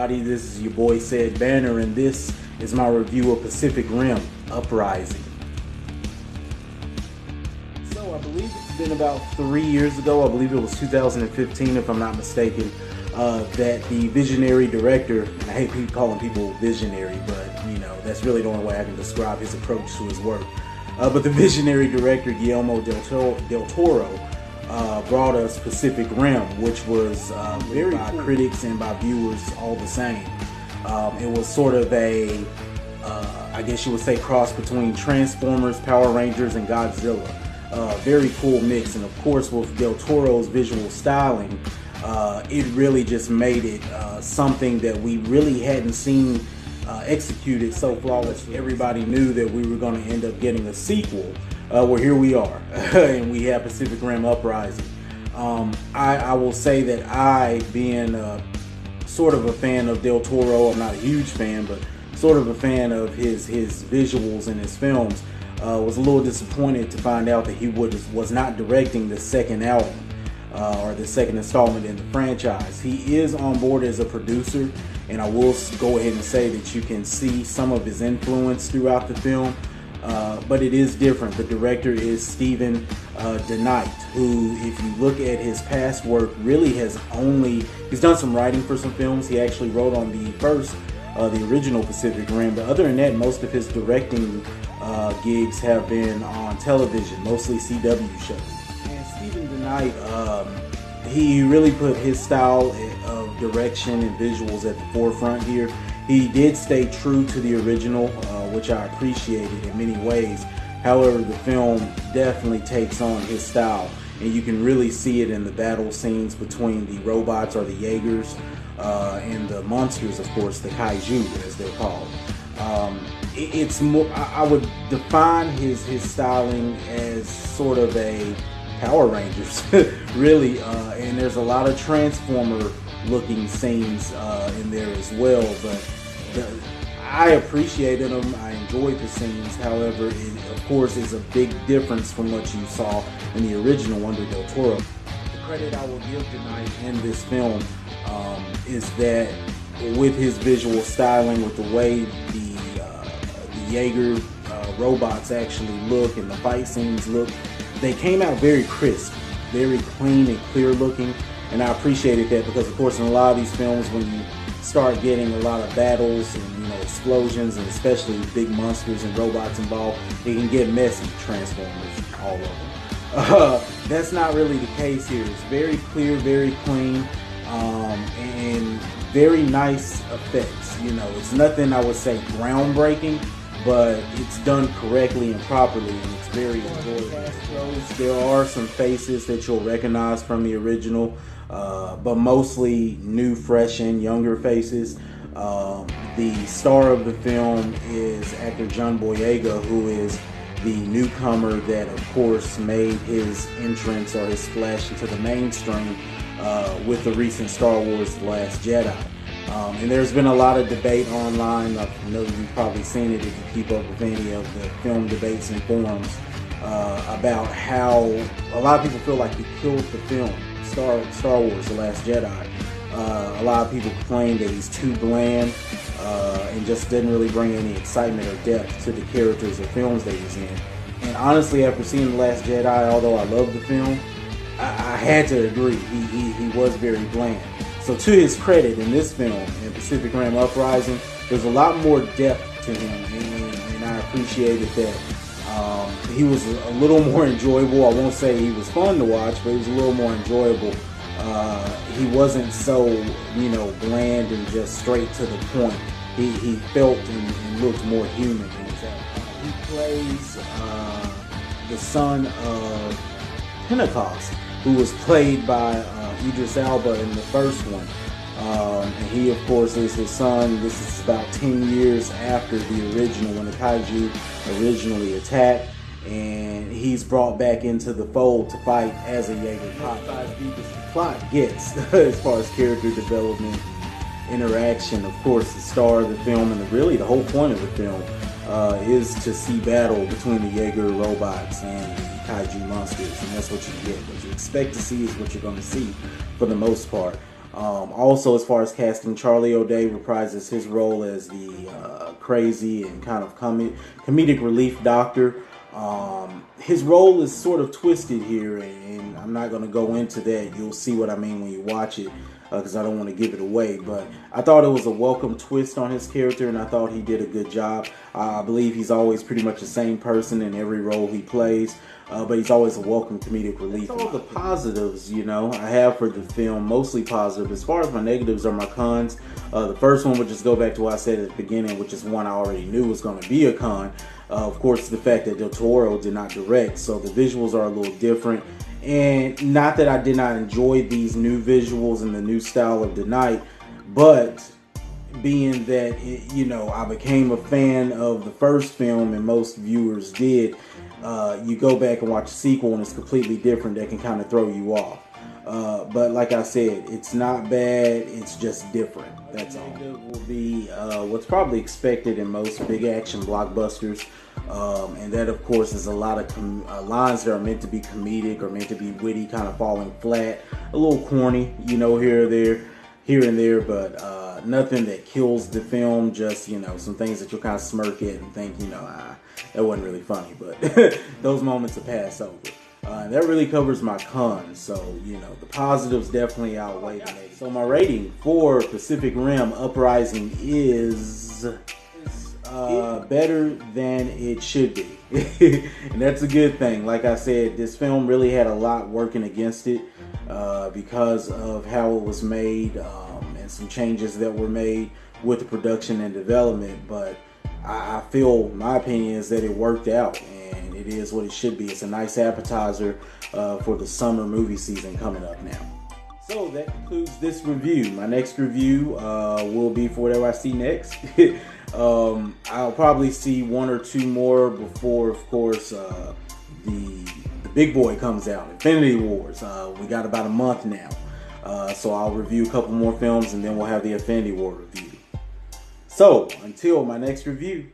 everybody, this is your boy Ced Banner, and this is my review of Pacific Rim Uprising. So I believe it's been about 3 years ago, I believe it was 2015 if I'm not mistaken, that the visionary director, and I hate calling people visionary, but you know, that's really the only way I can describe his approach to his work. But the visionary director Guillermo del Toro brought us Pacific Rim, which was very by critics and by viewers all the same. It was sort of a, I guess you would say, cross between Transformers, Power Rangers, and Godzilla. Very cool mix, and of course with Del Toro's visual styling, it really just made it something that we really hadn't seen executed so flawlessly. Everybody knew that we were going to end up getting a sequel. Well, here we are, and we have Pacific Rim Uprising. I will say that I, being sort of a fan of Del Toro, I'm not a huge fan, but sort of a fan of his visuals and his films, was a little disappointed to find out that he was not directing the second album, or the second installment in the franchise. He is on board as a producer, and I will go ahead and say that you can see some of his influence throughout the film. But it is different. The director is Steven DeKnight, who, if you look at his past work, really he's done some writing for some films. He actually wrote on the original Pacific Rim, but other than that, most of his directing gigs have been on television, mostly CW shows. And Steven DeKnight, he really put his style of direction and visuals at the forefront here. He did stay true to the original, which I appreciated in many ways. However, the film definitely takes on his style, and you can really see it in the battle scenes between the robots, or the Jaegers, and the monsters, of course, the kaiju as they're called. It's more, I would define his styling as sort of a Power Rangers, really, and there's a lot of Transformer looking scenes in there as well, but I appreciated them. I enjoyed the scenes. However, it of course is a big difference from what you saw in the original under Del Toro. The credit I will give tonight in this film is that with his visual styling, with the way the Jaeger robots actually look and the fight scenes look, they came out very crisp, very clean and clear looking. And I appreciated that, because of course in a lot of these films, when you start getting a lot of battles and explosions, and especially big monsters and robots involved, it can get messy. Transformers, all of them. That's not really the case here. It's very clear, very clean, and very nice effects. It's nothing I would say groundbreaking, but it's done correctly and properly, and it's very enjoyable. There are some faces that you'll recognize from the original, but mostly new, fresh, and younger faces. The star of the film is actor John Boyega, who is the newcomer that, of course, made his entrance or his splash into the mainstream with the recent Star Wars The Last Jedi. And there's been a lot of debate online. I know you've probably seen it if you keep up with any of the film debates and forums, about how a lot of people feel like he killed the film, Star Wars The Last Jedi. A lot of people claim that he's too bland and just didn't really bring any excitement or depth to the characters or films that he's in. And honestly, after seeing The Last Jedi, although I love the film, I had to agree. He was very bland. So to his credit, in this film, in Pacific Rim Uprising, there's a lot more depth to him, and I appreciated that. He was a little more enjoyable. I won't say he was fun to watch, but he was a little more enjoyable. He wasn't so, bland and just straight to the point. He felt and looked more human in his act. He plays the son of Pentecost, who was played by Idris Elba in the first one. And he, of course, is his son. This is about 10 years after the original, when the kaiju originally attacked. And he's brought back into the fold to fight as a Jaeger cop. As deep as the plot gets, as far as character development, interaction, of course, the star of the film, and really the whole point of the film, is to see battle between the Jaeger robots and the kaiju monsters, and that's what you get. What you expect to see is what you're going to see for the most part. Also, as far as casting, Charlie O'Day reprises his role as the crazy and kind of comedic relief doctor. His role is sort of twisted here, and I'm not going to go into that. You'll see what I mean when you watch it, because I don't want to give it away. But I thought it was a welcome twist on his character, and I thought he did a good job. I believe he's always pretty much the same person in every role he plays, but he's always a welcome comedic relief. All the positives, you know, I have for the film, mostly positive. As far as my negatives are my cons, the first one would just go back to what I said at the beginning, which is one I already knew was going to be a con. Of course, the fact that Del Toro did not direct, so the visuals are a little different. And not that I did not enjoy these new visuals and the new style of the night, but being that, you know, I became a fan of the first film and most viewers did, you go back and watch the sequel and it's completely different. That can kind of throw you off. But like I said, it's not bad, it's just different. That's all. It will be what's probably expected in most big action blockbusters. And that, of course, is a lot of lines that are meant to be comedic or meant to be witty, kind of falling flat, a little corny, you know, here and there, but nothing that kills the film. Just, you know, some things that you'll kind of smirk at and think, you know, that wasn't really funny, but those moments will pass over. That really covers my cons, so, you know, the positives definitely outweigh the negatives. So my rating for Pacific Rim Uprising is better than it should be. And that's a good thing. Like I said, this film really had a lot working against it because of how it was made and some changes that were made with the production and development, but I feel, my opinion is that it worked out, and it is what it should be. It's a nice appetizer for the summer movie season coming up now. So that concludes this review. My next review will be for whatever I see next. I'll probably see one or two more before, of course, the big boy comes out, Infinity Wars. We got about a month now. So I'll review a couple more films, and then we'll have the Infinity War review. So, until my next review,